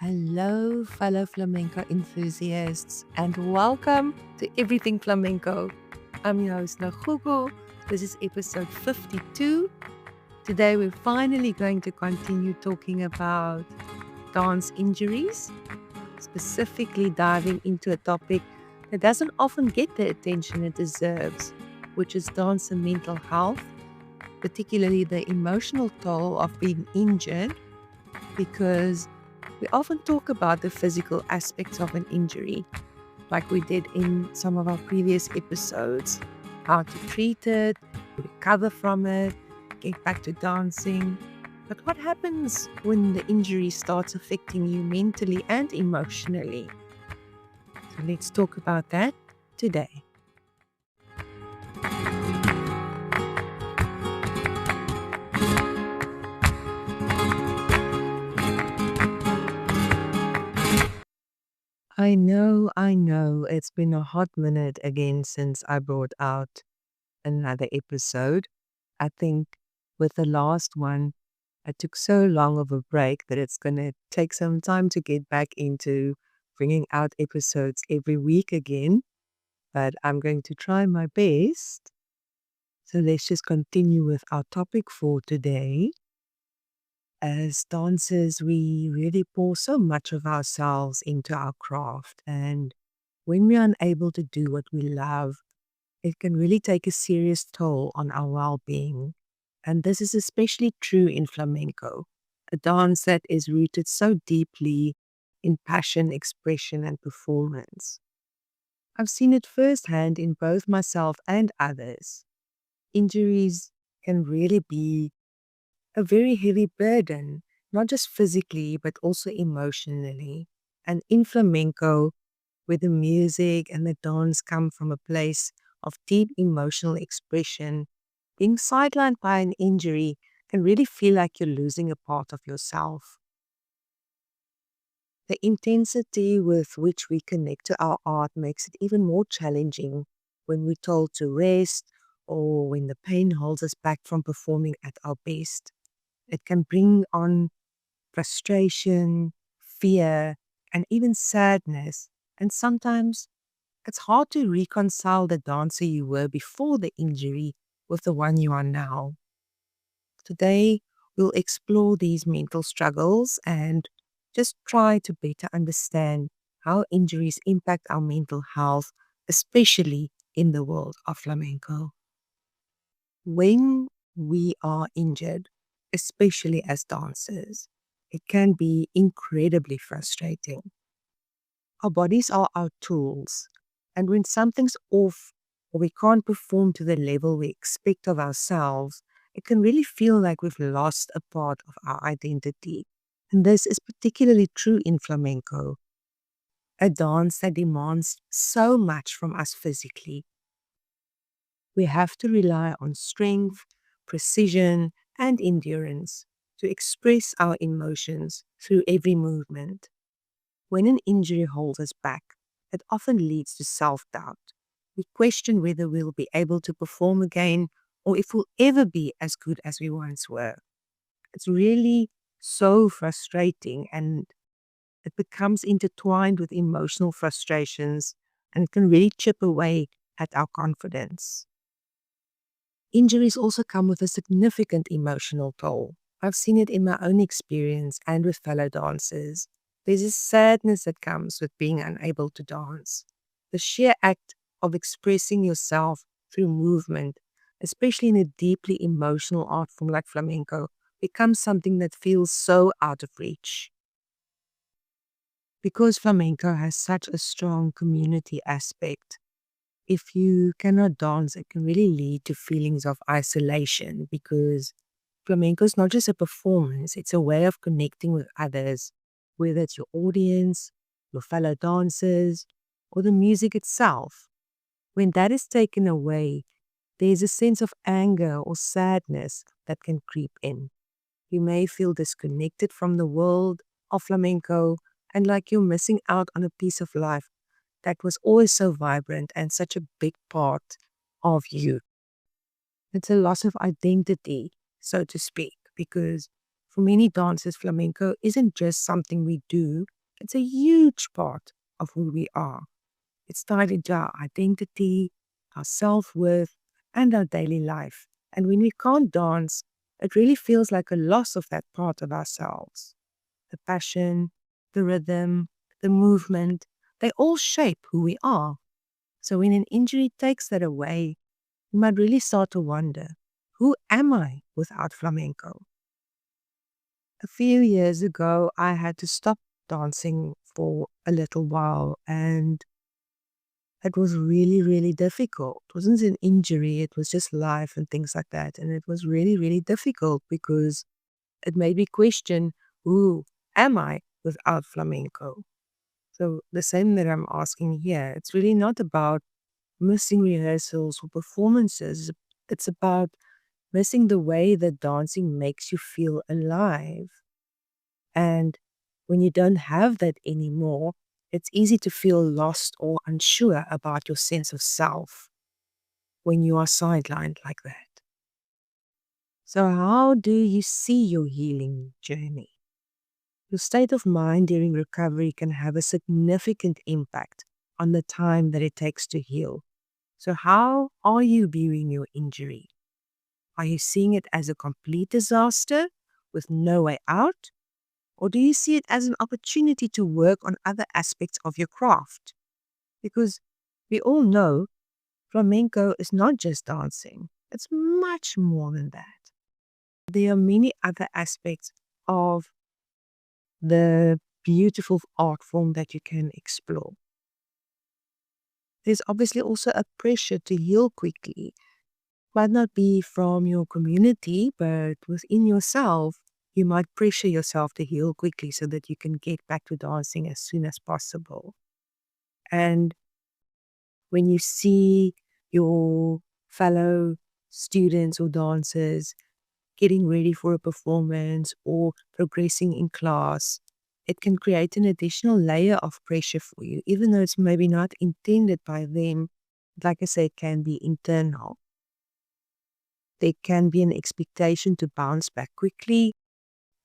Hello, fellow flamenco enthusiasts, and welcome to Everything Flamenco. I'm your host, Nagugu. This is episode 52. Today, we're finally going to continue talking about dance injuries, specifically diving into a topic that doesn't often get the attention it deserves, which is dance and mental health, particularly the emotional toll of being injured, because we often talk about the physical aspects of an injury, like we did in some of our previous episodes, how to treat it, recover from it, get back to dancing. But what happens when the injury starts affecting you mentally and emotionally? So let's talk about that today. I know, it's been a hot minute again since I brought out another episode. I think with the last one, I took so long of a break that it's going to take some time to get back into bringing out episodes every week again, but I'm going to try my best. So let's just continue with our topic for today. As dancers, we really pour so much of ourselves into our craft, and when we're unable to do what we love, it can really take a serious toll on our well being. And this is especially true in flamenco, a dance that is rooted so deeply in passion, expression, and performance. I've seen it firsthand in both myself and others. Injuries can really be a very heavy burden, not just physically, but also emotionally. And in flamenco, where the music and the dance come from a place of deep emotional expression, being sidelined by an injury can really feel like you're losing a part of yourself. The intensity with which we connect to our art makes it even more challenging when we're told to rest or when the pain holds us back from performing at our best. It can bring on frustration, fear, and even sadness. And sometimes it's hard to reconcile the dancer you were before the injury with the one you are now. Today, we'll explore these mental struggles and just try to better understand how injuries impact our mental health, especially in the world of flamenco. When we are injured, especially as dancers, it can be incredibly frustrating. Our bodies are our tools, and when something's off or we can't perform to the level we expect of ourselves, it can really feel like we've lost a part of our identity. And this is particularly true in flamenco, a dance that demands so much from us physically. We have to rely on strength, precision, and endurance to express our emotions through every movement. When an injury holds us back, it often leads to self doubt. We question whether we'll be able to perform again or if we'll ever be as good as we once were. It's really so frustrating, and it becomes intertwined with emotional frustrations, and it can really chip away at our confidence. Injuries also come with a significant emotional toll. I've seen it in my own experience and with fellow dancers. There's a sadness that comes with being unable to dance. The sheer act of expressing yourself through movement, especially in a deeply emotional art form like flamenco, becomes something that feels so out of reach. Because flamenco has such a strong community aspect, if you cannot dance, it can really lead to feelings of isolation because flamenco is not just a performance, it's a way of connecting with others, whether it's your audience, your fellow dancers, or the music itself. When that is taken away, there's a sense of anger or sadness that can creep in. You may feel disconnected from the world of flamenco and like you're missing out on a piece of life that was always so vibrant and such a big part of you. It's a loss of identity, so to speak, because For many dancers, flamenco isn't just something we do, it's a huge part of who we are. It's tied into our identity, our self-worth, and our daily life. And when we can't dance, it really feels like a loss of that part of ourselves. The passion, the rhythm, the movement, they all shape who we are. So when an injury takes that away, you might really start to wonder, who am I without flamenco? A few years ago, I had to stop dancing for a little while, and it was really, really difficult. It wasn't an injury, it was just life and things like that. And it was really, really difficult because it made me question, who am I without flamenco? So the same that I'm asking here, it's really not about missing rehearsals or performances. It's about missing the way that dancing makes you feel alive. And when you don't have that anymore, it's easy to feel lost or unsure about your sense of self when you are sidelined like that. So, how do you see your healing journey? Your state of mind during recovery can have a significant impact on the time that it takes to heal. So, how are you viewing your injury? Are you seeing it as a complete disaster with no way out? Or do you see it as an opportunity to work on other aspects of your craft? Because we all know flamenco is not just dancing, it's much more than that. There are many other aspects of the beautiful art form that you can explore. There's obviously also a pressure to heal quickly. Might not be from your community, but within yourself, you might pressure yourself to heal quickly so that you can get back to dancing as soon as possible. And when you see your fellow students or dancers getting ready for a performance or progressing in class, it can create an additional layer of pressure for you, even though it's maybe not intended by them. Like I say, it can be internal. There can be an expectation to bounce back quickly,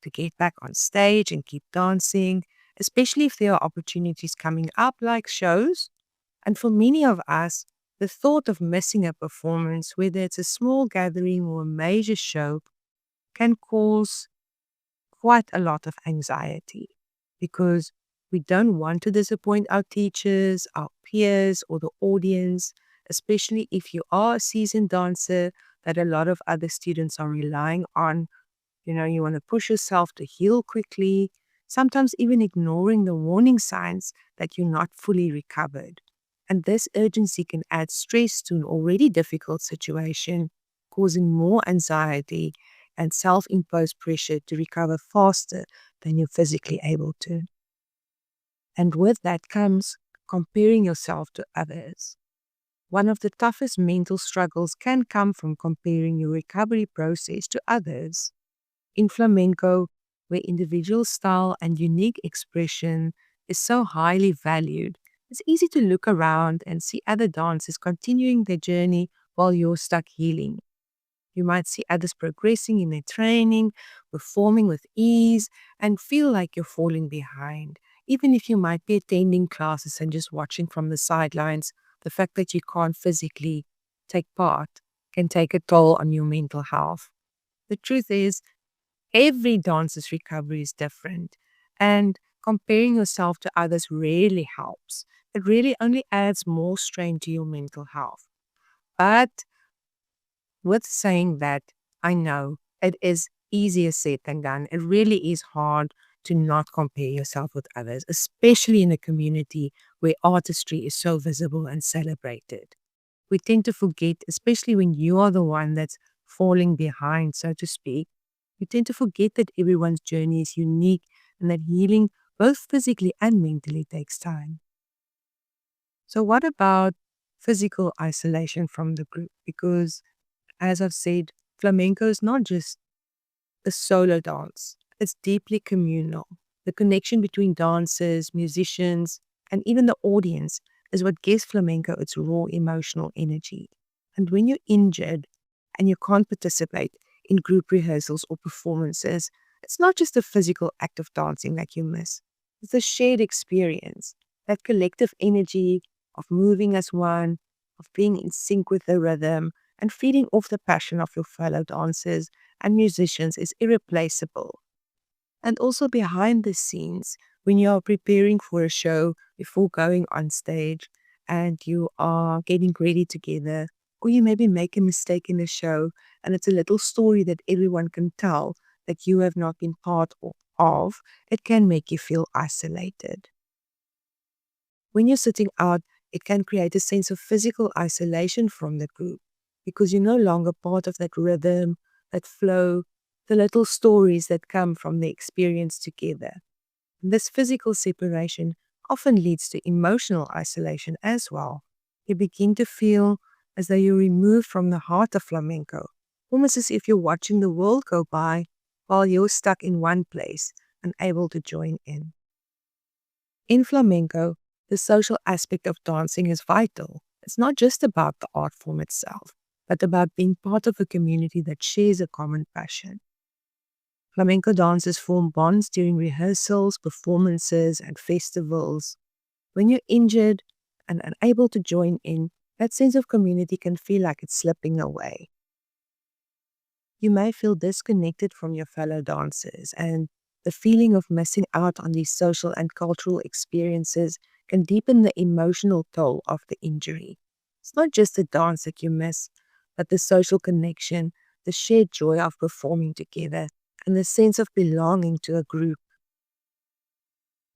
to get back on stage and keep dancing, especially if there are opportunities coming up like shows. And for many of us, the thought of missing a performance, whether it's a small gathering or a major show, can cause quite a lot of anxiety because we don't want to disappoint our teachers, our peers, or the audience, especially if you are a seasoned dancer that a lot of other students are relying on. You want to push yourself to heal quickly, sometimes even ignoring the warning signs that you're not fully recovered. And this urgency can add stress to an already difficult situation, causing more anxiety and self-imposed pressure to recover faster than you're physically able to. And with that comes comparing yourself to others. One of the toughest mental struggles can come from comparing your recovery process to others. In flamenco, where individual style and unique expression is so highly valued, it's easy to look around and see other dancers continuing their journey while you're stuck healing. You might see others progressing in their training, performing with ease, and feel like you're falling behind. Even if you might be attending classes and just watching from the sidelines, the fact that you can't physically take part can take a toll on your mental health. The truth is, every dancer's recovery is different, and comparing yourself to others rarely helps. It really only adds more strain to your mental health. But with saying that, I know it is easier said than done. It really is hard to not compare yourself with others, especially in a community where artistry is so visible and celebrated. We tend to forget, especially when you are the one that's falling behind, so to speak, we tend to forget that everyone's journey is unique and that healing, both physically and mentally, takes time. So, what about physical isolation from the group? Because, as I've said, flamenco is not just a solo dance, it's deeply communal. The connection between dancers, musicians, and even the audience is what gives flamenco its raw emotional energy. And when you're injured and you can't participate in group rehearsals or performances, It's not just the physical act of dancing that you miss, it's the shared experience, that collective energy of moving as one, of being in sync with the rhythm, and feeding off the passion of your fellow dancers and musicians is irreplaceable. And also behind the scenes, when you are preparing for a show before going on stage and you are getting ready together, or you maybe make a mistake in the show and it's a little story that everyone can tell that you have not been part of, it can make you feel isolated. When you're sitting out, it can create a sense of physical isolation from the group because you're no longer part of that rhythm, that flow, the little stories that come from the experience together. This physical separation often leads to emotional isolation as well. You begin to feel as though you're removed from the heart of flamenco, almost as if you're watching the world go by while you're stuck in one place, unable to join in. In flamenco, the social aspect of dancing is vital. It's not just about the art form itself, but about being part of a community that shares a common passion. Flamenco dancers form bonds during rehearsals, performances, and festivals. When you're injured and unable to join in, that sense of community can feel like it's slipping away. You may feel disconnected from your fellow dancers, and the feeling of missing out on these social and cultural experiences can deepen the emotional toll of the injury. It's not just the dance that you miss, but the social connection, the shared joy of performing together, and the sense of belonging to a group.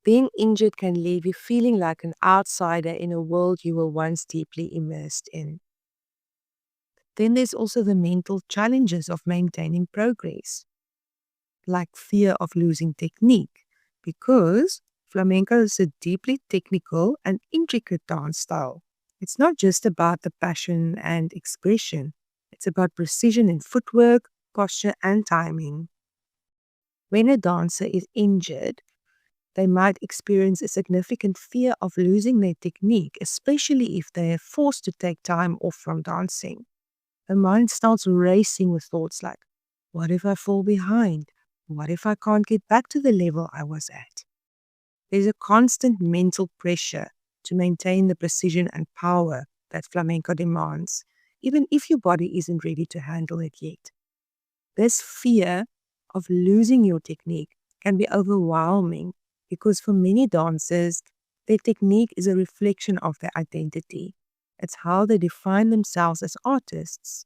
Being injured can leave you feeling like an outsider in a world you were once deeply immersed in. Then there's also the mental challenges of maintaining progress, like fear of losing technique, because flamenco is a deeply technical and intricate dance style. It's not just about the passion and expression, it's about precision in footwork, posture, and timing. When a dancer is injured, they might experience a significant fear of losing their technique, especially if they are forced to take time off from dancing. The mind starts racing with thoughts like, what if I fall behind? What if I can't get back to the level I was at? There's a constant mental pressure to maintain the precision and power that flamenco demands, even if your body isn't ready to handle it yet. This fear of losing your technique can be overwhelming because for many dancers, their technique is a reflection of their identity. It's how they define themselves as artists.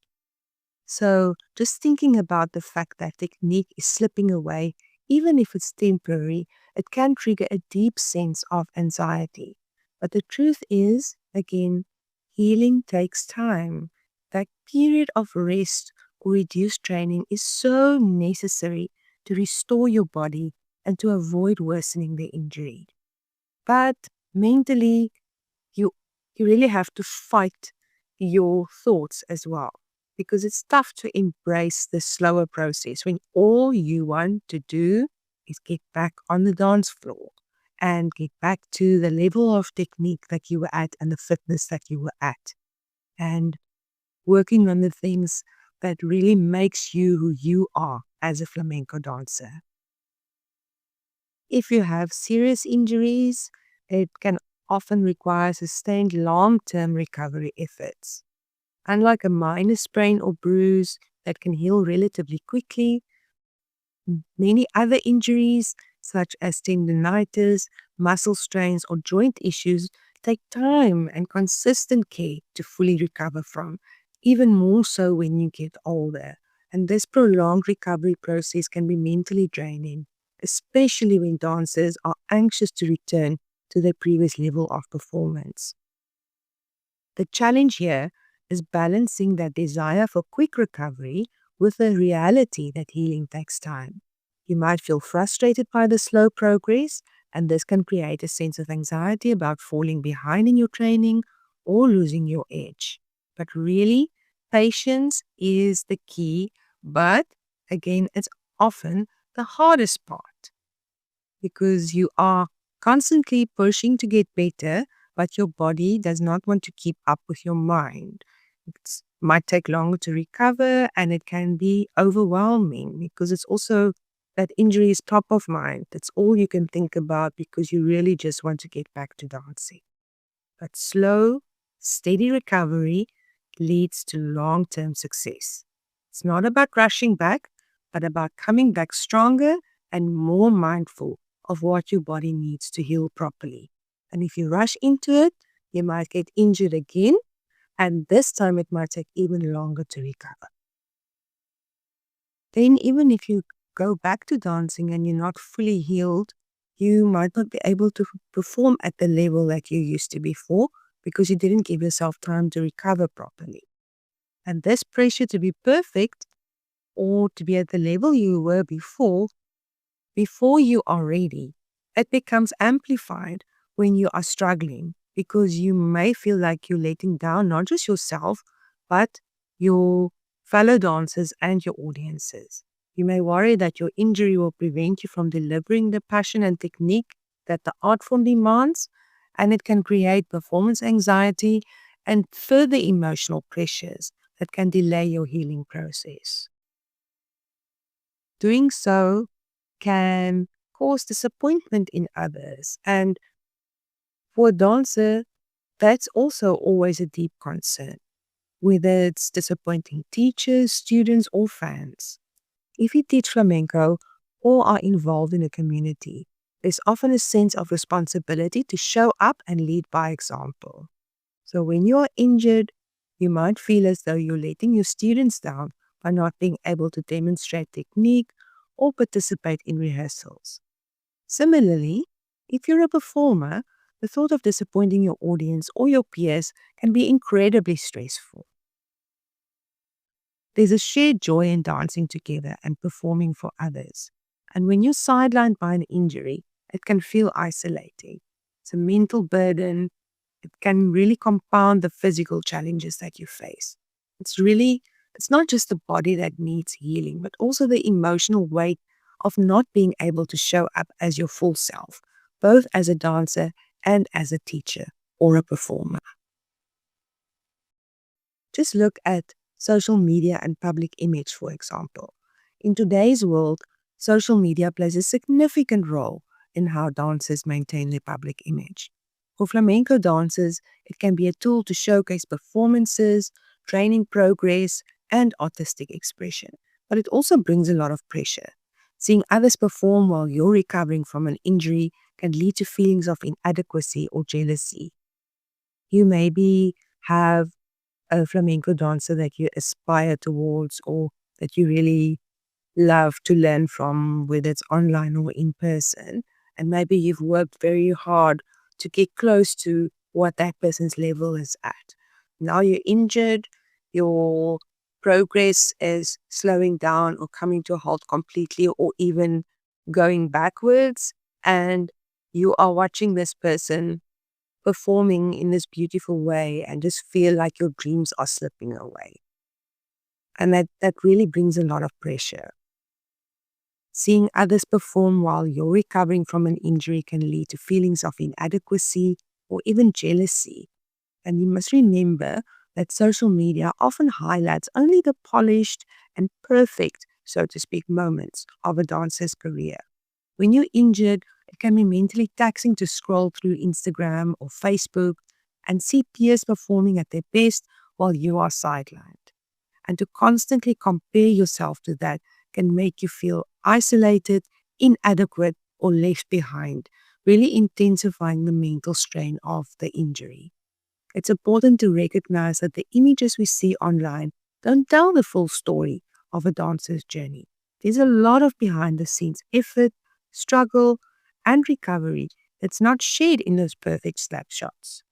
So just thinking about the fact that technique is slipping away, even if it's temporary, it can trigger a deep sense of anxiety. But the truth is, again, healing takes time. That period of rest or reduced training is so necessary to restore your body and to avoid worsening the injury. But mentally, you you really have to fight your thoughts as well because it's tough to embrace the slower process when all you want to do is get back on the dance floor and get back to the level of technique that you were at and the fitness that you were at and working on the things that really makes you who you are as a flamenco dancer. If you have serious injuries, it can often require sustained long-term recovery efforts. Unlike a minor sprain or bruise that can heal relatively quickly, many other injuries, such as tendinitis, muscle strains, or joint issues, take time and consistent care to fully recover from, even more so when you get older. And this prolonged recovery process can be mentally draining, especially when dancers are anxious to return to their previous level of performance. The challenge here is balancing that desire for quick recovery with the reality that healing takes time. You might feel frustrated by the slow progress, and this can create a sense of anxiety about falling behind in your training or losing your edge. But really, patience is the key, but again, it's often the hardest part because you are constantly pushing to get better, but your body does not want to keep up with your mind. It might take longer to recover and it can be overwhelming because it's also That injury is top of mind. That's all you can think about because you really just want to get back to dancing. But slow, steady recovery leads to long-term success. It's not about rushing back, but about coming back stronger and more mindful of what your body needs to heal properly. And if you rush into it, you might get injured again, and this time it might take even longer to recover. Then even if you go back to dancing and you're not fully healed, you might not be able to perform at the level that you used to before because you didn't give yourself time to recover properly. And this pressure to be perfect or to be at the level you were before you are ready, it becomes amplified when you are struggling because you may feel like you're letting down not just yourself, but your fellow dancers and your audiences. You may worry that your injury will prevent you from delivering the passion and technique that the art form demands, and it can create performance anxiety and further emotional pressures that can delay your healing process. Doing so can cause disappointment in others, and for a dancer, that's also always a deep concern, whether it's disappointing teachers, students, or fans. If you teach flamenco or are involved in a community, there's often a sense of responsibility to show up and lead by example. So when you're injured, you might feel as though you're letting your students down by not being able to demonstrate technique or participate in rehearsals. Similarly, if you're a performer, the thought of disappointing your audience or your peers can be incredibly stressful. There's a shared joy in dancing together and performing for others. And when you're sidelined by an injury, it can feel isolating. It's a mental burden. It can really compound the physical challenges that you face. It's not just the body that needs healing, but also the emotional weight of not being able to show up as your full self, both as a dancer and as a teacher or a performer. Just look at social media and public image, for example. In today's world, social media plays a significant role in how dancers maintain their public image. For flamenco dancers, it can be a tool to showcase performances, training progress, and artistic expression. But it also brings a lot of pressure. Seeing others perform while you're recovering from an injury can lead to feelings of inadequacy or jealousy. You maybe have a flamenco dancer that you aspire towards or that you really love to learn from, whether it's online or in person. And maybe you've worked very hard to get close to what that person's level is at. Now you're injured, your progress is slowing down or coming to a halt completely or even going backwards. And you are watching this person performing in this beautiful way and just feel like your dreams are slipping away. And that really brings a lot of pressure. Seeing others perform while you're recovering from an injury can lead to feelings of inadequacy or even jealousy. And you must remember that social media often highlights only the polished and perfect, so to speak, moments of a dancer's career. When you're injured, it can be mentally taxing to scroll through Instagram or Facebook and see peers performing at their best while you are sidelined. And to constantly compare yourself to that can make you feel isolated, inadequate, or left behind, really intensifying the mental strain of the injury. It's important to recognize that the images we see online don't tell the full story of a dancer's journey. There's a lot of behind the scenes effort, struggle, and recovery that's not shared in those perfect snapshots.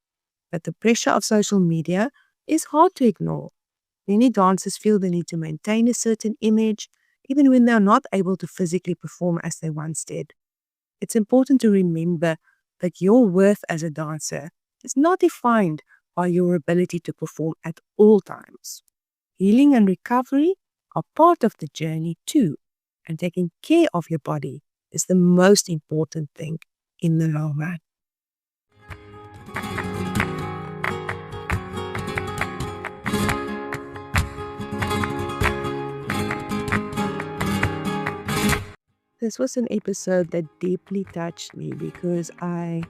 But the pressure of social media is hard to ignore. Many dancers feel the need to maintain a certain image, even when they are not able to physically perform as they once did. It's important to remember that your worth as a dancer is not defined by your ability to perform at all times. Healing and recovery are part of the journey too, and taking care of your body is the most important thing in the long run. This was an episode that deeply touched me because I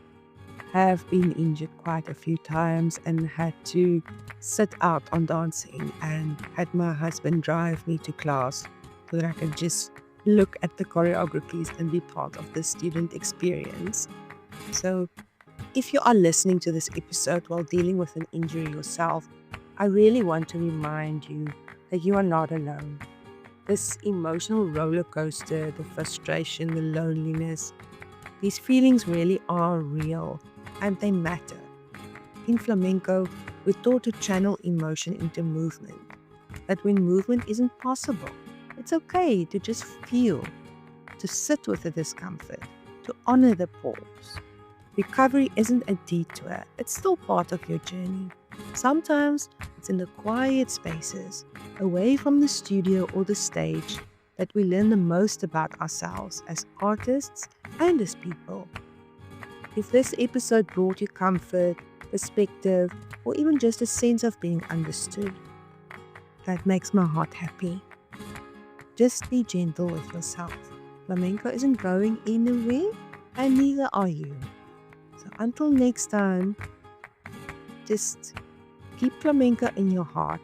have been injured quite a few times and had to sit out on dancing and had my husband drive me to class so that I could just look at the choreographies and be part of the student experience. So, if you are listening to this episode while dealing with an injury yourself, I really want to remind you that you are not alone. This emotional roller coaster, the frustration, the loneliness, these feelings really are real and they matter. In flamenco, we're taught to channel emotion into movement. That when movement isn't possible, it's okay to just feel, to sit with the discomfort, to honor the pause. Recovery isn't a detour, it's still part of your journey. Sometimes it's in the quiet spaces, away from the studio or the stage, that we learn the most about ourselves as artists and as people. If this episode brought you comfort, perspective, or even just a sense of being understood, that makes my heart happy. Just be gentle with yourself. Flamenco isn't going anywhere, and neither are you. So until next time, just keep flamenco in your heart,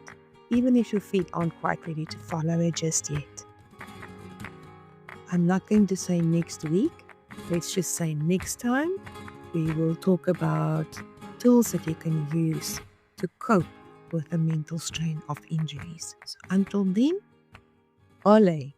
even if your feet aren't quite ready to follow it just yet. I'm not going to say next week. Let's just say next time. We will talk about tools that you can use to cope with the mental strain of injuries. So until then, ole!